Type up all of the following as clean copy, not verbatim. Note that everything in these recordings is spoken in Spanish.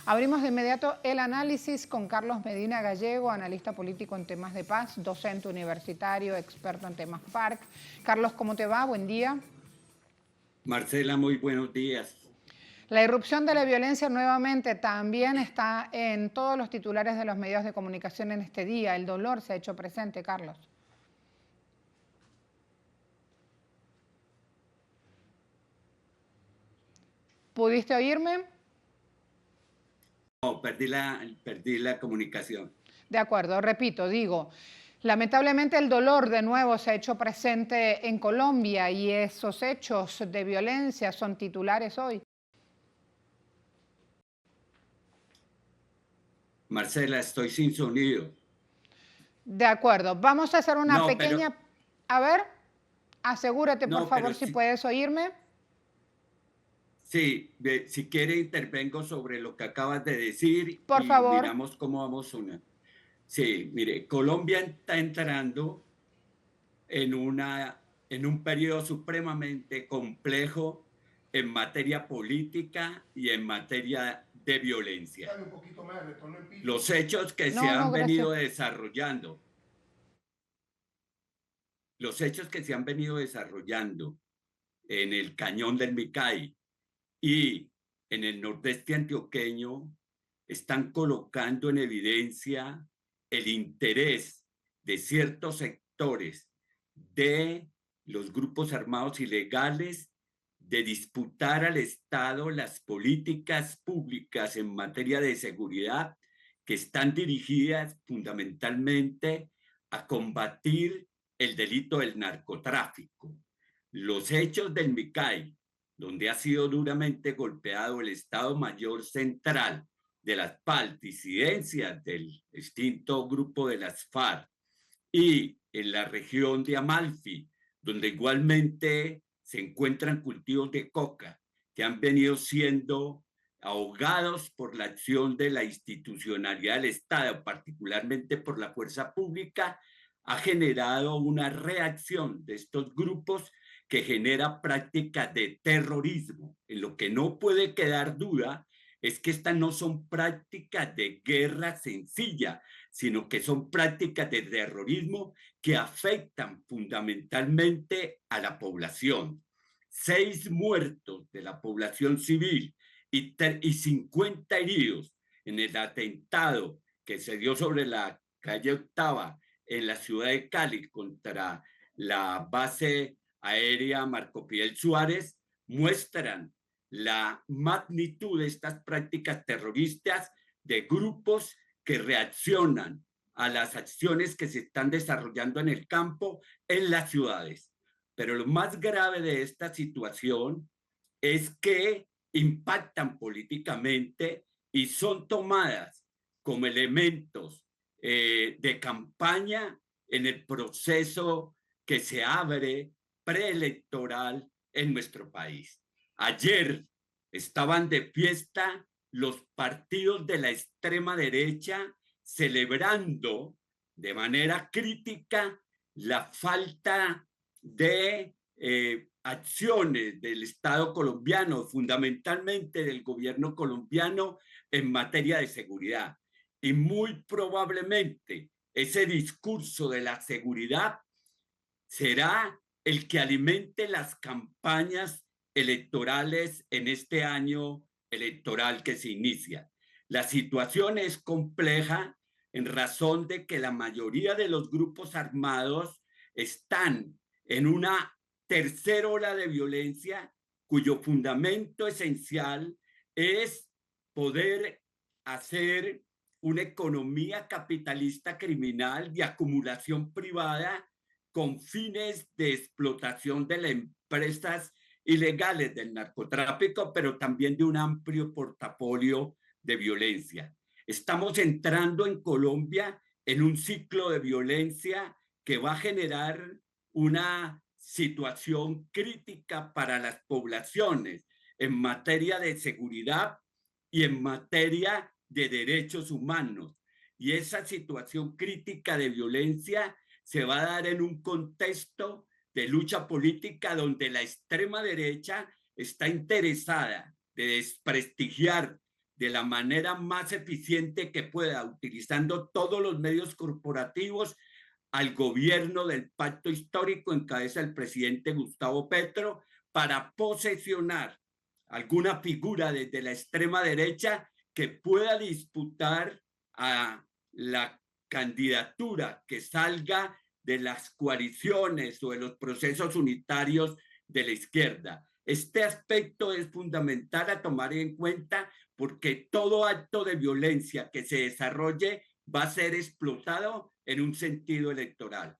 Abrimos de inmediato el análisis con Carlos Medina Gallego, analista político en temas de paz, docente universitario, experto en temas FARC. Carlos, ¿cómo te va? Buen día. Marcela, muy buenos días. La irrupción de la violencia nuevamente también está en todos los titulares de los medios de comunicación en este día. El dolor se ha hecho presente, Carlos. ¿Pudiste oírme? No, perdí la comunicación. De acuerdo, repito, digo, lamentablemente el dolor de nuevo se ha hecho presente en Colombia y esos hechos de violencia son titulares hoy. Marcela, estoy sin sonido. De acuerdo, vamos a hacer una No, pero, pequeña... A ver, asegúrate por no, pero favor si sí, puedes oírme. sí, si quiere intervengo sobre lo que acabas de decir Por y favor. miramos cómo vamos una. Sí, mire, Colombia está entrando en en un periodo supremamente complejo en materia política y en materia de violencia. Los hechos que se No, no, han gracias. venido desarrollando Los hechos que se han venido desarrollando en el Cañón del Micay y en el nordeste antioqueño están colocando en evidencia el interés de ciertos sectores de los grupos armados ilegales de disputar al Estado las políticas públicas en materia de seguridad que están dirigidas fundamentalmente a combatir el delito del narcotráfico. Los hechos del Micay, donde ha sido duramente golpeado el Estado Mayor Central de las FARC, disidencias del extinto grupo de las FARC, y en la región de Amalfi, donde igualmente se encuentran cultivos de coca que han venido siendo ahogados por la acción de la institucionalidad del Estado, particularmente por la fuerza pública, ha generado una reacción de estos grupos que genera prácticas de terrorismo. En lo que no puede quedar duda es que estas no son prácticas de guerra sencilla, sino que son prácticas de terrorismo que afectan fundamentalmente a la población. 6 muertos de la población civil y 50 heridos en el atentado que se dio sobre la calle Octava en la ciudad de Cali contra la base aérea Marco Fidel Suárez muestran la magnitud de estas prácticas terroristas de grupos que reaccionan a las acciones que se están desarrollando en el campo, en las ciudades. Pero lo más grave de esta situación es que impactan políticamente y son tomadas como elementos de campaña en el proceso que se abre preelectoral en nuestro país. Ayer estaban de fiesta los partidos de la extrema derecha celebrando de manera crítica la falta de acciones del Estado colombiano, fundamentalmente del gobierno colombiano en materia de seguridad. Y muy probablemente ese discurso de la seguridad será el que alimente las campañas electorales en este año electoral que se inicia. La situación es compleja en razón de que la mayoría de los grupos armados están en una tercera ola de violencia cuyo fundamento esencial es poder hacer una economía capitalista criminal de acumulación privada con fines de explotación de las empresas ilegales del narcotráfico, pero también de un amplio portafolio de violencia. Estamos entrando en Colombia en un ciclo de violencia que va a generar una situación crítica para las poblaciones en materia de seguridad y en materia de derechos humanos. Y esa situación crítica de violencia se va a dar en un contexto de lucha política donde la extrema derecha está interesada de desprestigiar de la manera más eficiente que pueda, utilizando todos los medios corporativos, al gobierno del pacto histórico en cabeza del presidente Gustavo Petro para posesionar alguna figura desde la extrema derecha que pueda disputar a la candidatura que salga de las coaliciones o de los procesos unitarios de la izquierda. Este aspecto es fundamental a tomar en cuenta porque todo acto de violencia que se desarrolle va a ser explotado en un sentido electoral.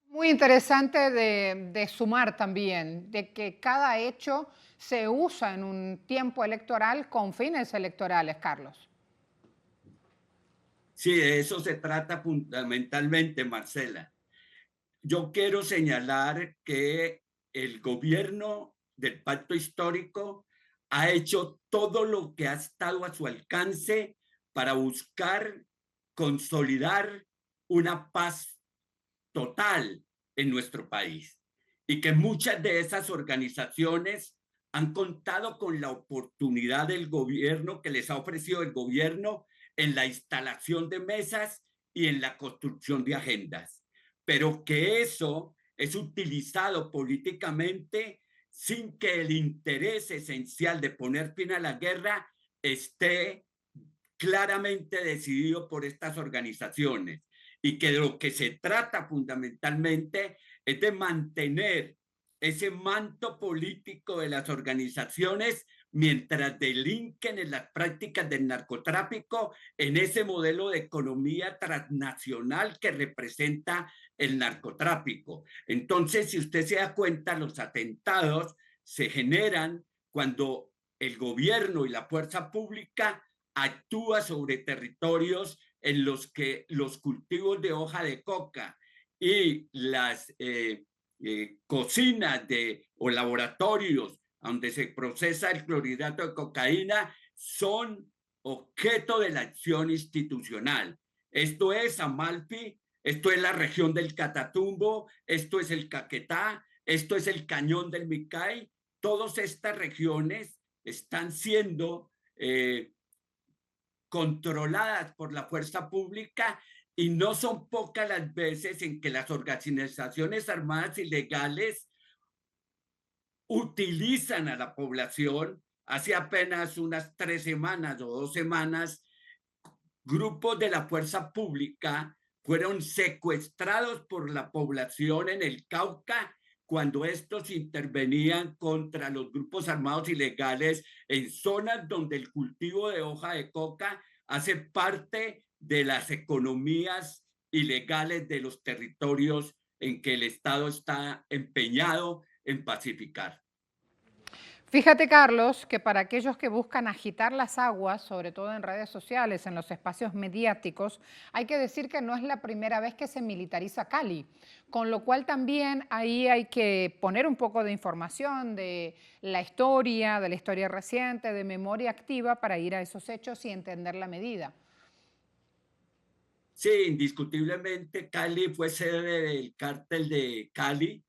Muy interesante de sumar también, de que cada hecho se usa en un tiempo electoral con fines electorales, Carlos. Sí, de eso se trata fundamentalmente, Marcela. Yo quiero señalar que el gobierno del pacto histórico ha hecho todo lo que ha estado a su alcance para buscar consolidar una paz total en nuestro país y que muchas de esas organizaciones han contado con la oportunidad del gobierno que les ha ofrecido el gobierno en la instalación de mesas y en la construcción de agendas, pero que eso es utilizado políticamente sin que el interés esencial de poner fin a la guerra esté claramente decidido por estas organizaciones y que de lo que se trata fundamentalmente es de mantener ese manto político de las organizaciones mientras delinquen en las prácticas del narcotráfico en ese modelo de economía transnacional que representa el narcotráfico. Entonces, si usted se da cuenta, los atentados se generan cuando el gobierno y la fuerza pública actúa sobre territorios en los que los cultivos de hoja de coca y las cocinas o laboratorios donde se procesa el clorhidrato de cocaína son objeto de la acción institucional. Esto es Amalfi, esto es la región del Catatumbo, esto es el Caquetá, esto es el Cañón del Micay. Todas estas regiones están siendo controladas por la fuerza pública y no son pocas las veces en que las organizaciones armadas ilegales utilizan a la población. Hace apenas unas 3 semanas o 2 semanas, grupos de la fuerza pública fueron secuestrados por la población en el Cauca cuando estos intervenían contra los grupos armados ilegales en zonas donde el cultivo de hoja de coca hace parte de las economías ilegales de los territorios en que el Estado está empeñado en pacificar. Fíjate, Carlos, que para aquellos que buscan agitar las aguas, sobre todo en redes sociales, en los espacios mediáticos, hay que decir que no es la primera vez que se militariza Cali, con lo cual también ahí hay que poner un poco de información de la historia reciente, de memoria activa para ir a esos hechos y entender la medida. Sí, indiscutiblemente Cali fue sede del cártel de Cali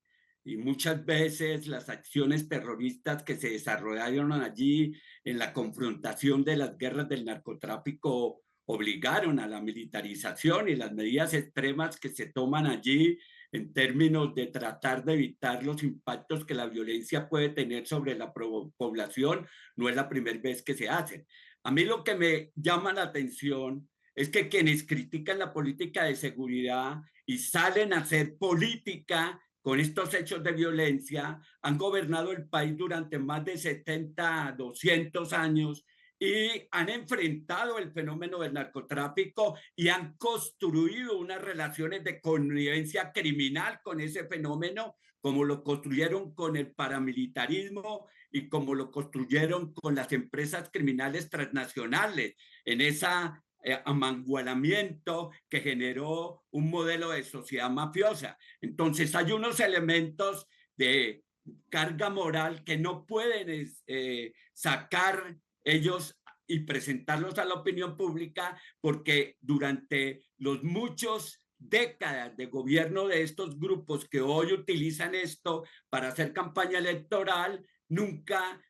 y muchas veces las acciones terroristas que se desarrollaron allí en la confrontación de las guerras del narcotráfico obligaron a la militarización y las medidas extremas que se toman allí en términos de tratar de evitar los impactos que la violencia puede tener sobre la población, no es la primera vez que se hacen. A mí lo que me llama la atención es que quienes critican la política de seguridad y salen a hacer política con estos hechos de violencia han gobernado el país durante más de 70, 200 años y han enfrentado el fenómeno del narcotráfico y han construido unas relaciones de connivencia criminal con ese fenómeno, como lo construyeron con el paramilitarismo y como lo construyeron con las empresas criminales transnacionales en esa amangualamiento que generó un modelo de sociedad mafiosa. Entonces hay unos elementos de carga moral que no pueden sacar ellos y presentarlos a la opinión pública porque durante los muchos décadas de gobierno de estos grupos que hoy utilizan esto para hacer campaña electoral, nunca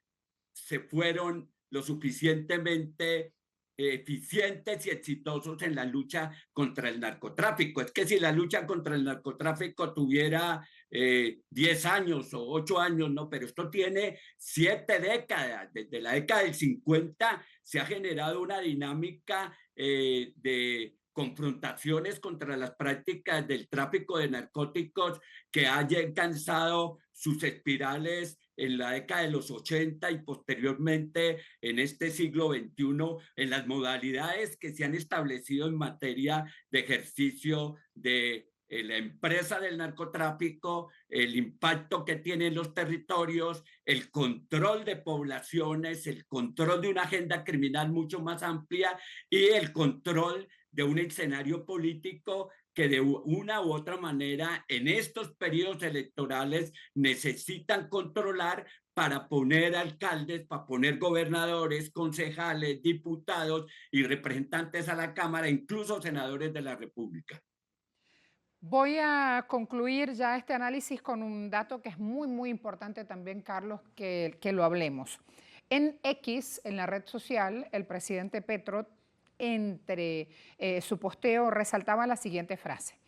se fueron lo suficientemente eficientes y exitosos en la lucha contra el narcotráfico. Es que si la lucha contra el narcotráfico tuviera 10 años o 8 años, no, pero esto tiene 7 décadas. Desde la década del 50 se ha generado una dinámica de confrontaciones contra las prácticas del tráfico de narcóticos que ha alcanzado sus espirales en la década de los 80 y posteriormente en este siglo XXI, en las modalidades que se han establecido en materia de ejercicio de la empresa del narcotráfico, el impacto que tiene en los territorios, el control de poblaciones, el control de una agenda criminal mucho más amplia y el control de un escenario político que de una u otra manera en estos periodos electorales necesitan controlar para poner alcaldes, para poner gobernadores, concejales, diputados y representantes a la Cámara, incluso senadores de la República. Voy a concluir ya este análisis con un dato que es muy, muy importante también, Carlos, que lo hablemos. En X, en la red social, el presidente Petro, entre su posteo, resaltaba la siguiente frase.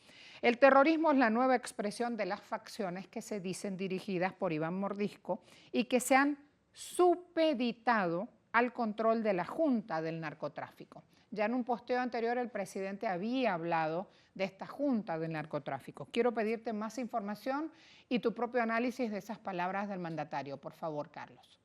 El terrorismo es la nueva expresión de las facciones que se dicen dirigidas por Iván Mordisco y que se han supeditado al control de la Junta del Narcotráfico. Ya en un posteo anterior el presidente había hablado de esta Junta del Narcotráfico. Quiero pedirte más información y tu propio análisis de esas palabras del mandatario. Por favor, Carlos.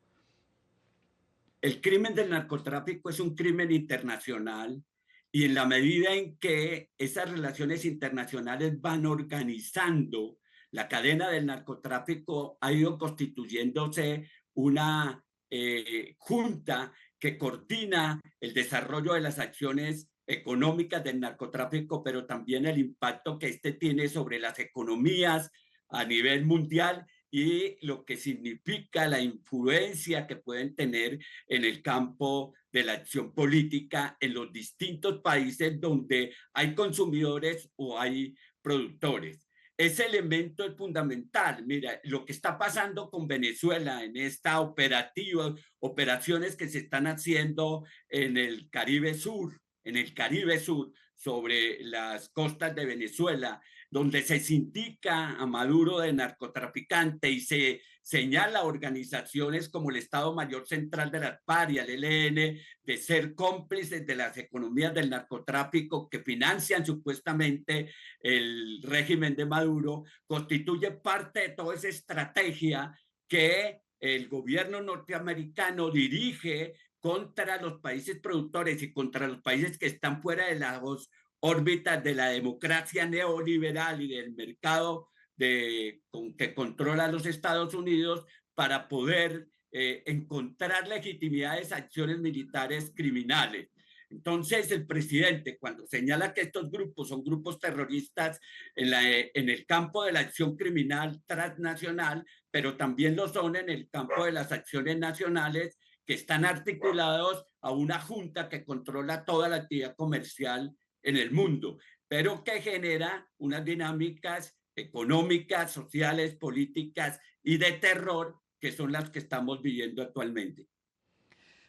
El crimen del narcotráfico es un crimen internacional y en la medida en que esas relaciones internacionales van organizando la cadena del narcotráfico, ha ido constituyéndose una junta que coordina el desarrollo de las acciones económicas del narcotráfico, pero también el impacto que este tiene sobre las economías a nivel mundial y lo que significa la influencia que pueden tener en el campo de la acción política en los distintos países donde hay consumidores o hay productores. Ese elemento es fundamental. Mira, lo que está pasando con Venezuela en esta operaciones que se están haciendo en el Caribe Sur, sobre las costas de Venezuela, donde se indica a Maduro de narcotraficante y se señala a organizaciones como el Estado Mayor Central de las FARC y el ELN de ser cómplices de las economías del narcotráfico que financian supuestamente el régimen de Maduro, constituye parte de toda esa estrategia que el gobierno norteamericano dirige contra los países productores y contra los países que están fuera de las órbitas de la democracia neoliberal y del mercado que controla los Estados Unidos para poder encontrar legitimidad a esas acciones militares criminales. Entonces, el presidente, cuando señala que estos grupos son grupos terroristas en el campo de la acción criminal transnacional, pero también lo son en el campo de las acciones nacionales, que están articulados a una junta que controla toda la actividad comercial en el mundo, pero que genera unas dinámicas económicas, sociales, políticas y de terror que son las que estamos viviendo actualmente.